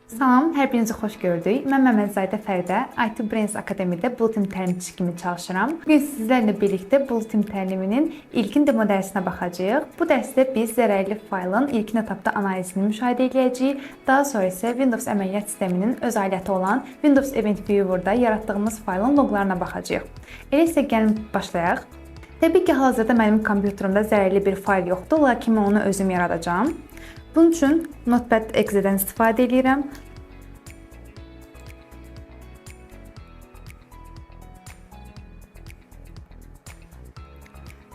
Salam, hər birinizi xoş gördük. Mən Məmmədzadə Fəridə, IT Brains Akademiyada Bulletin təlimçisi kimi çalışıram. Bugün sizlərlə birlikdə Bulletin təliminin ilkin demo dərsinə baxacağıq. Bu dərsdə biz zərərli faylın ilkin etapda analizini müşahidə edəcəyik. Daha sonra isə Windows əməliyyat sisteminin öz aləti olan Windows Event Viewer-da yaratdığımız faylın loqlarına baxacağıq. Elə isə gəlin başlayaq. Təbii ki, hal-hazırda mənim kompüterimdə zərərli bir fayl yoxdur, lakin mən onu özüm yaradacağam. Bunun üçün Notepad.exe-dən istifadə edirəm.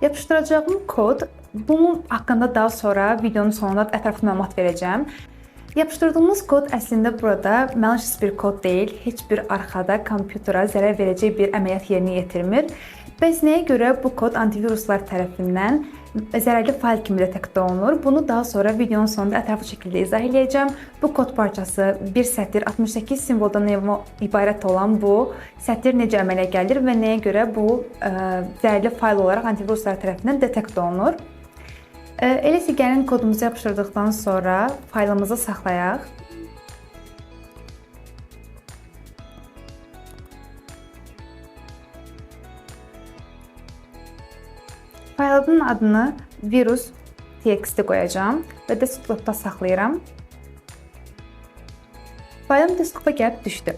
Yapışdıracağım kod, bunun haqqında daha sonra videonun sonunda ətraflı məlumat verəcəm. Yapışdırdığımız kod əslində burada malicious bir kod deyil, heç bir arxada kompütera zərər verəcək bir əməliyyat yerinə yetirmir. Bəs nəyə görə bu kod antiviruslar tərəfindən zərərli fayl kimi detekt olunur? Bunu daha sonra videonun sonunda ətraflı şəkildə izah edəcəm. Bu kod parçası bir sətr 68 simvoldan ibarət olan bu sətr necə əmələ gəlir və nəyə görə bu zərərli fayl olaraq antiviruslar tərəfindən detekt olunur? Elə isə gəlin kodumuzu yapışdırdıqdan sonra faylımızı saxlayaq. Faylın adını virus.txt qoyacağam və desktopda saxlayıram. Faylım desktopa gəlib düşdü.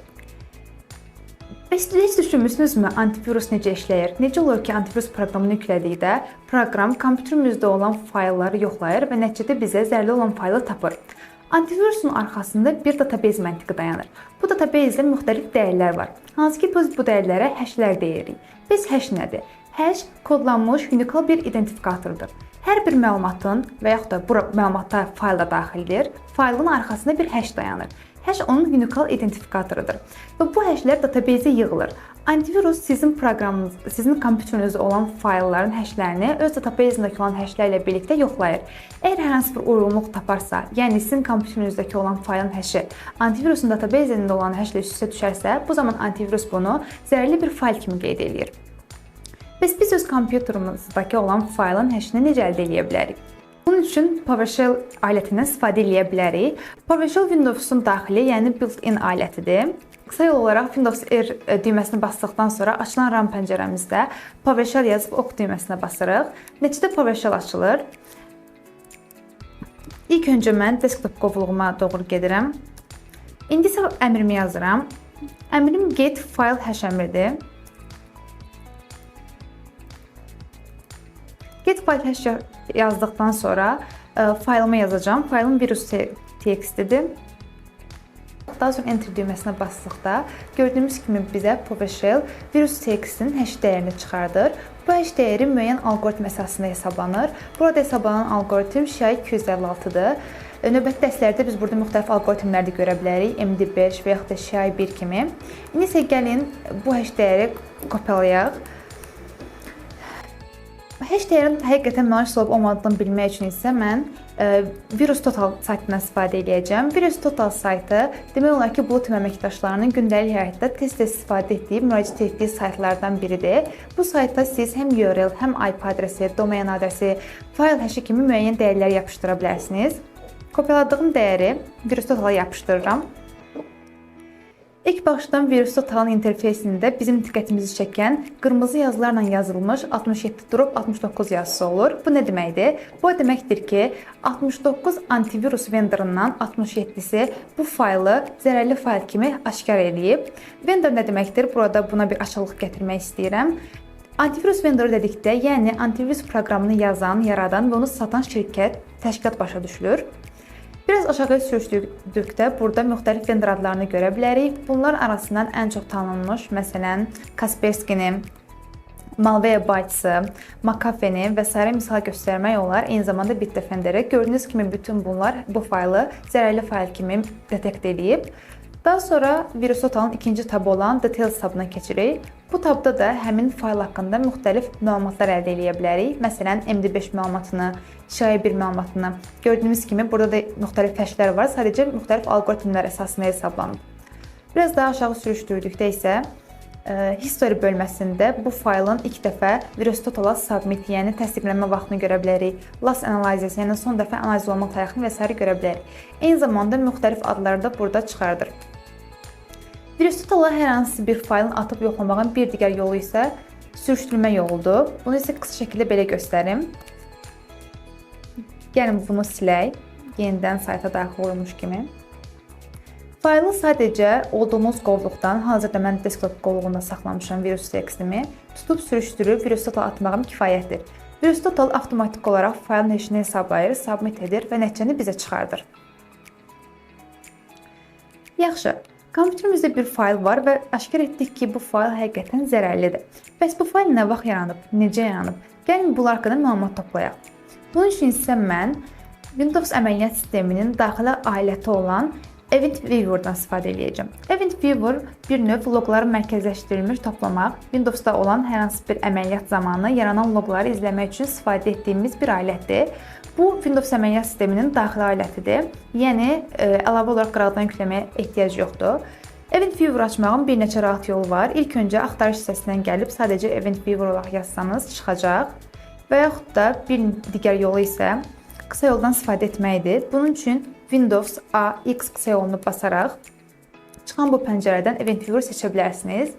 Heç düşünmüsünüzmü antivirus necə işləyir? Necə olur ki, antivirus proqramını yüklədikdə proqram kompüterimizdə olan faylları yoxlayır və nəticədə bizə zərərli olan faylı tapır? Antivirusun arxasında bir database məntiqi dayanır. Bu database-də müxtəlif dəyərlər var. Hansı ki, biz bu dəyərlərə hashlər deyirik. Bəs hash nədir? Hash kodlanmış unikal bir identifikatordur. Hər bir məlumatın və yaxud da bu məlumata fayl da daxildir. Faylın arxasında bir hash dayanır. Hash onun unikal identifikatorudur. Və bu hashlər database-ə yığılır. Antivirus sizin proqramınız, sizin kompüterinizdə olan faylların hashlərini öz database-indəki olan hashlərlə birlikdə yoxlayır. Əgər hər hansı bir uyğunluq taparsa, yəni sizin kompüterinizdəki olan faylın haşı antivirusun database-ində olan hashlə üst-üstə düşərsə, bu zaman antivirus bunu zərərli bir fayl kimi qeyd edir. Bəs biz öz kompüterimizdəki olan faylın hashını necə əldə edə bilərik? Bunun üçün PowerShell alətindən istifadə edə bilərik. PowerShell Windows-un daxili, yəni built-in alətidir. Qısa yol olaraq Windows R düyməsini basdıqdan sonra açılan RAM pəncərəmizdə PowerShell yazıb OK düyməsinə basırıq. Nəticədə PowerShell açılır. İlk öncə mən desktop qovluğuma doğru gedirəm. İndi isə əmrimi yazıram. Əmrim get file hash əmridir. Get file hash yazdıqdan sonra faylımı yazacağam. Faylım virus.txt-dir. Daha sonra enter düyməsinə basdıqda gördüyümüz kimi bizə PowerShell virus.txt-in hash dəyərini çıxardır. Bu hash dəyəri müəyyən alqoritm əsasında hesablanır. Burada hesablanan alqoritm SHA-256-dır. Növbəti dərslərdə biz burada müxtəlif alqoritmləri də görə bilərik. MD5 və yaxud da SHA-1 kimi. İndi isə gəlin bu hash dəyəri kopyalayaq. Hash dəyərin həqiqətən malicious olub olmadığını bilmək üçün isə mən VirusTotal saytından istifadə edəcəm. VirusTotal saytı demək olar ki, Bulletin əməkdaşlarının gündəlik həyatda tez-tez istifadə etdiyi, müraciət etdiyi saytlardan biridir. Bu saytda siz həm URL, həm IP adresi, domain adresi, fayl haşı kimi müəyyən dəyərləri yapışdıra bilərsiniz. Kopyaladığım dəyəri VirusTotala yapışdırıram. İlk başdan VirusTotalın interfeysində bizim diqqətimizi çəkən qırmızı yazılarla yazılmış 67-69 yazısı olur. Bu nə deməkdir? Bu deməkdir ki, 69 antivirus vendorundan 67-si bu faylı zərərli fayl kimi aşkar edib. Vendor nə deməkdir? Burada buna bir açıqlıq gətirmək istəyirəm. Antivirus vendoru dedikdə, yəni antivirus proqramını yazan, yaradan və onu satan şirkət, təşkilat başa düşülür. Biraz aşağıya sürüşdükdə burada müxtəlif vendor adlarını görə bilərik. Bunlar arasından ən çox tanınmış, məsələn, Kaspersky-ni, Malwarebytes-ı, McAfee-ni və s. misal göstərmək olar. Eyni zamanda Bitdefender-i. Gördüyünüz kimi bütün bunlar bu faylı zərərli fayl kimi detekt edib. Daha sonra VirusTotalın ikinci tabı olan Details tabına keçirik. Bu tabda da həmin fayl haqqında müxtəlif məlumatlar əldə edə bilərik. Məsələn, MD5 məlumatını, SHA-1 məlumatını. Gördüyünüz kimi burada da müxtəlif hashlər var. Sadəcə müxtəlif alqoritmlər əsasında hesablanıb. Biraz daha aşağı sürüşdürdükdə isə history bölməsində bu faylın ilk dəfə VirusTotal-a submit, yəni təsdiqlənmə vaxtını görə bilərik. Last analysis, yəni son dəfə analiz olunma tarixini və s. görə bilərik. Eyni zamanda müxtəlif adları da burada çıxardır. VirusTotal-a hər hansı bir faylın atıb yoxlamağın bir digər yolu isə sürüşdürmə yoludur. Bunu isə qısa şəkildə belə göstərim. Gəlin bunu silək, yenidən sayta daxil olmuş kimi. Faylı sadəcə olduğumuz qovluqdan, hazırda mən desktop qovluğunda saxlamışam virus.txt-mi, tutub sürüşdürüb VirusTotal atmağım kifayətdir. VirusTotal avtomatik olaraq faylın eşini hesablayır, submit edir və nəticəni bizə çıxardır. Yaxşı, kompüterimizdə bir fayl var və aşkar etdik ki, bu fayl həqiqətən zərərlidir. Bəs bu fayl nə vaxt yaranıb, necə yaranıb? Gəlin bunlar haqqında məlumat toplayaq. Bunun üçün isə mən Windows əməliyyat sisteminin daxili aləti olan Event Viewer-dan istifadə edəcəm. Event Viewer bir növ loqları mərkəzləşdirilmiş toplamaq, Windows-da olan hər hansı bir əməliyyat zamanı yaranan loqları izləmək üçün istifadə etdiyimiz bir alətdir. Bu Windows əməliyyat sisteminin daxili alətidir. Yəni əlavə olaraq qıraqdan yükləməyə ehtiyac yoxdur. Event Viewer açmağın bir neçə rahat yolu var. İlk öncə axtarış hissəsindən gəlib sadəcə Event Viewer olaraq yazsanız çıxacaq. Və yaxud da bir digər yolu isə qısa yoldan istifadə etməkdir. Bunun üçün Windows A, X qısa yolunu basaraq çıxan bu pəncərədən Event Viewer seçə bilərsiniz.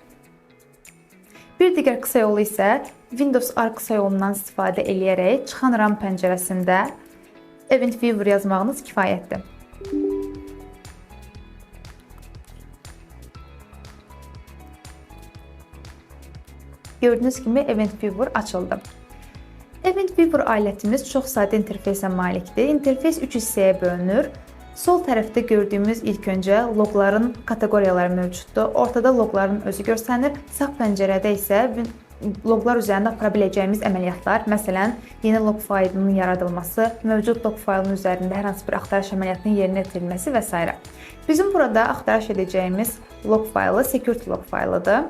Bir digər qısa yolu isə Windows R qısa yolundan istifadə edərək çıxan RAM pəncərəsində Event Viewer yazmağınız kifayətdir. Gördüyünüz kimi Event Viewer açıldı. Event Viewer alətimiz çox sadə interfeysə malikdir. İnterfeys 3 hissəyə bölünür. Sol tərəfdə gördüyümüz ilk öncə loqların kateqoriyaları mövcuddur. Ortada loqların özü görsənir. Sağ pəncərədə isə loqlar üzərində apara biləcəyimiz əməliyyatlar, məsələn, yeni loq faylının yaradılması, mövcud loq faylının üzərində hər hansı bir axtarış əməliyyatının yerinə yetirilməsi və s. Bizim burada axtarış edəcəyimiz loq faylı security loq faylıdır.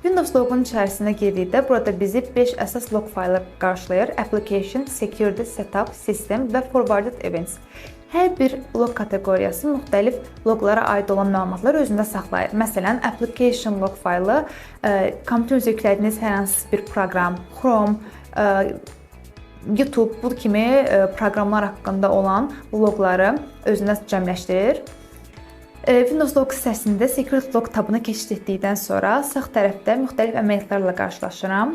Windows loqunun içərisinə girdikdə burada bizi 5 əsas loq faylı qarşılayır. Application, Security, Setup, System və Forwarded Events. Hər bir loq kateqoriyası müxtəlif loqlara aid olan məlumatları özündə saxlayır. Məsələn, Application loq faylı kompüterinizə yüklədiyiniz hər hansı bir proqram, Chrome, YouTube, bu kimi proqramlar haqqında olan loqları özündə cəmləşdirir. Windows Log hissəsində Security Log tabını keçid etdikdən sonra sağ tərəfdə müxtəlif əməliyyatlarla qarşılaşıram.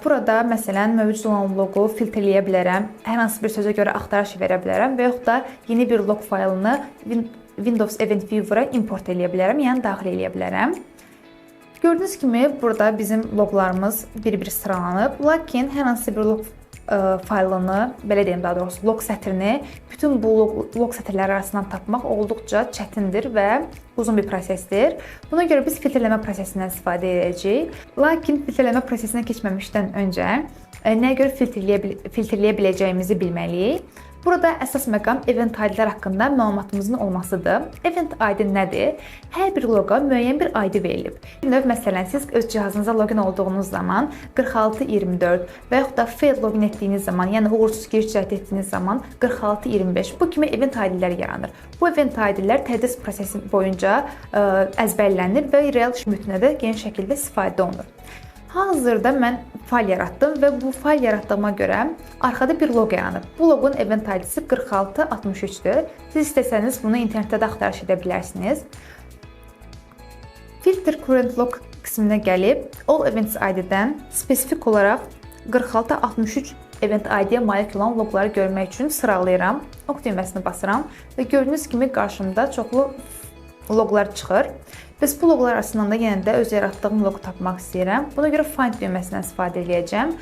Burada məsələn mövcud olan loqu filtrləyə bilərəm, hər hansı bir sözə görə axtarış verə bilərəm və yaxud da yeni bir loq faylını Windows Event Viewer-a import edə bilərəm, yəni daxil edə bilərəm. Gördüyünüz kimi burada bizim loqlarımız bir-bir sıralanıb, lakin hər hansı bir loq faylını, belə deyim daha doğrusu, loq sətrini bütün bu loq sətirləri arasından tapmaq olduqca çətindir və uzun bir prosesdir. Buna görə biz filtrləmə prosesindən istifadə edəcəyik. Lakin filtrləmə prosesinə keçməmişdən öncə nəyə görə filtrləyə biləcəyimizi bilməliyik. Burada əsas məqam event ID-lər haqqında məlumatımızın olmasıdır. Event ID nədir? Hər bir loqa müəyyən bir ID verilib. Növ məsələn, siz öz cihazınıza login olduğunuz zaman 4624 və yaxud da fail login etdiyiniz zaman, yəni uğursuz giriş cəhd etdiyiniz zaman 4625 bu kimi event ID-lər yaranır. Bu event ID-lər tədris prosesi boyunca əzbərlənir və real iş mühitinə də geniş şəkildə istifadə olunur. Hazırda mən fayl yaratdım və bu fayl yaratdığıma görə arxada bir loq yaranıb. Bu loqun event ID-si 4663-dür. Siz istəsəniz bunu internetdə də axtarış edə bilərsiniz. Filter current log qisminə gəlib all events ID-dən spesifik olaraq 4663 event ID-yə malik olan loqları görmək üçün sıralayıram. Ok düyməsini basıram və gördüyünüz kimi qarşımda çoxlu loqlar çıxır. Bəs bu loqlar arasından da yenə də öz yaratdığım loqu tapmaq istəyirəm. Buna görə find düyməsindən istifadə edəcəm.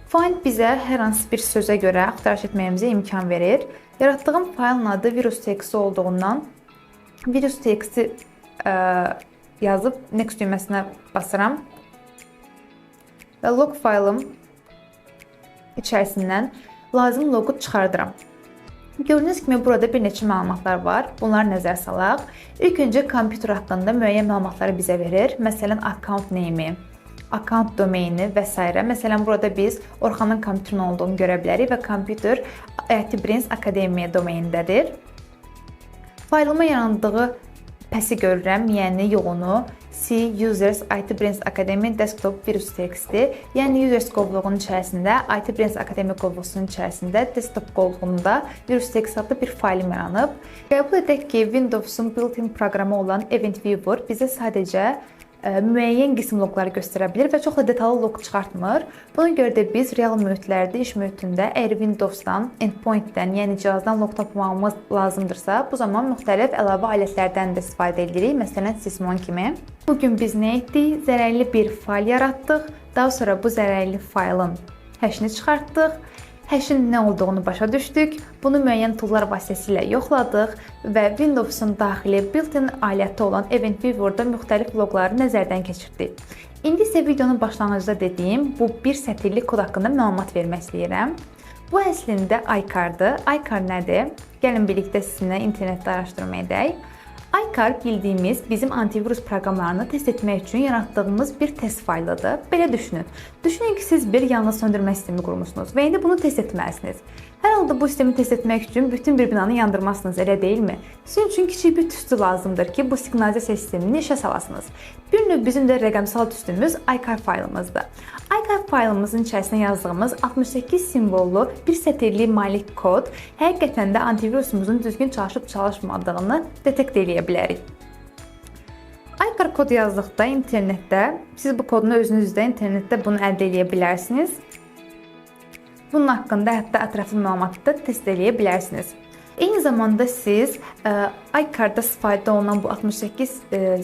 Find bizə hər hansı bir sözə görə axtarış etməyimizə imkan verir. Yaratdığım faylın adı virus.txt olduğundan virus.txt yazıb next düyməsinə basıram və log faylım içərisindən lazım loqu çıxardıram. Gördüyünüz kimi burada bir neçə məlumatlar var. Bunları nəzərə salaq. İlk öncə kompüter haqqında müəyyən məlumatları bizə verir. Məsələn, account name, account domaini və s. Məsələn, burada biz Orxanın kompüterin olduğunu görə bilərik və kompüter IIT Brains Akademiya domenindədir. Faylımın yarandığı PES-i görürəm, yəni yolunu. C Users IT Brains Academy Desktop virus texti, yəni Users qovluğunun içərisində, IT Brains Academy qovluğunun içərisində desktop qovluğunda virus text adlı bir faylı yaranıb. Qəbul edək ki, Windows-un built-in proqramı olan Event Viewer bizə sadəcə müəyyən qism loqları göstərə bilər və çox da detallı loq çıxartmır. Buna görə də biz real mühitlərdə, iş mühitində əgər Windows-dan, endpoint-dən, yəni cihazdan loq tapmamız lazımdırsa, bu zaman müxtəlif əlavə alətlərdən də istifadə edirik. Məsələn, Sysmon kimi. Bu gün biz nə etdik? Zərərli bir fayl yaratdıq. Daha sonra bu zərərli faylın hashini çıxartdıq. Hashin nə olduğunu başa düşdük. Bunu müəyyən toollar vasitəsilə yoxladıq və Windows-un daxili built-in aləti olan Event Viewer-da müxtəlif loqları nəzərdən keçirdik. İndi isə videonun başlanğıcında dediyim bu bir sətirlik kod haqqında məlumat vermək istəyirəm. Bu əslində iCar-dır. iCar nədir? Gəlin birlikdə sizinlə internetdə araşdırma edək. iCar bildiyimiz bizim antivirus proqramlarını test etmək üçün yaratdığımız bir test faylıdır. Belə düşünün. Düşünün ki, siz bir yanğın söndürmə sistemi qurmusunuz və indi bunu test etməlisiniz. Hər halda bu sistemi test etmək üçün bütün bir binanı yandırmazsınız, elə deyilmi? Sizin üçün kiçik bir tüstü lazımdır ki, bu siqnalizasiya sistemini işə salasınız. Bir növ bizim də rəqəmsal tüstümüz iCar faylımızdır. iCar faylımızın içərisinə yazdığımız 68 simvollu bir sətirli malik kod həqiqətən də antivirusumuzun düzgün çalışıb-çalışmadığını detekt edə bilərik. iCar kod yazdıqda internetdə, siz bu kodunu özünüzdə internetdə bunu əldə edə bilərsiniz. Bunun haqqında hətta ətraflı məlumatı da test edə bilərsiniz. Eyni zamanda siz iCar-da istifadə olunan bu 68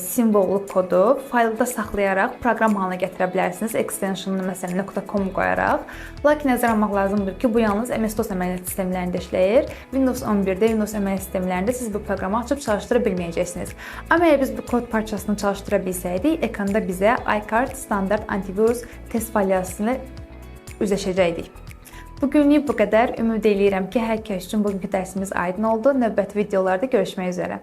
simvollu kodu faylda saxlayaraq proqram halına gətirə bilərsiniz. Extensionunu məsələn .com qoyaraq. Lakin nəzərə almaq lazımdır ki, bu yalnız MS-DOS əməliyyat sistemlərində işləyir. Windows 11-də, Windows əməliyyat sistemlərində siz bu proqramı açıb çalışdıra bilməyəcəksiniz. Amma əgər biz bu kod parçasını çalışdıra bilsəydik, ekranda bizə iCar standart antivirus test fayliyasını üzləşəcəkdik. Bugünlük bu qədər. Ümid edirəm ki, hər kəs üçün bugünkü dərsimiz aydın oldu. Növbəti videolarda görüşmək üzrə.